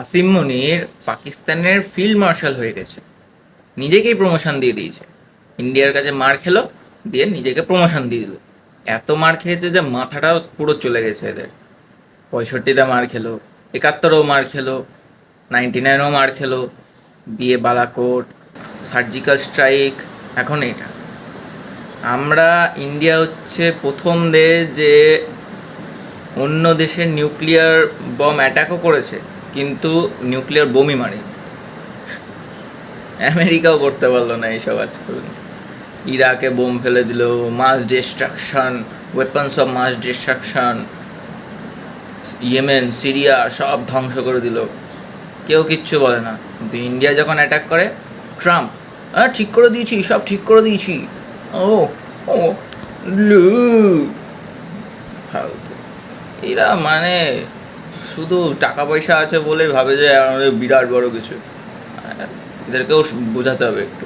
আসিম মুনির পাকিস্তানের field marshal হয়ে গেছে, নিজেকেই প্রমোশন দিয়ে দিয়েছে। ইন্ডিয়ার কাছে মার খেলো, দিয়ে নিজেকে প্রমোশন দিয়ে দিল। এত মার খেয়েছে যে মাথাটা পুরো চলে গেছে এদের। 65-তে মার খেলো, 71-ও মার খেলো, 99-ও মার খেলো, দিয়ে বালাকোট, সার্জিক্যাল স্ট্রাইক, এখন এটা। আমরা, ইন্ডিয়া হচ্ছে প্রথম দেশ যে অন্য দেশের নিউক্লিয়ার বম অ্যাটাকও করেছে, কিন্তু নিউক্লিয়ার বোমই মারে। আমেরিকাও করতে পারলো না এইসব আজ পর্যন্ত। ইরাকে বোম ফেলে দিল, mass destruction, weapons of mass destruction, Yemen, Syria সব ধ্বংস করে দিল, কেউ কিচ্ছু বলে না। কিন্তু ইন্ডিয়া যখন অ্যাটাক করে, ট্রাম্প, হ্যাঁ ঠিক করে দিয়েছি, সব ঠিক করে দিয়েছি, ও ও লু, ফালতু। এরা মানে শুধু টাকা পয়সা আছে বলে ভাবে যে আমাদের বিরাট বড় কিছু। এদেরকেও বোঝাতে হবে একটু।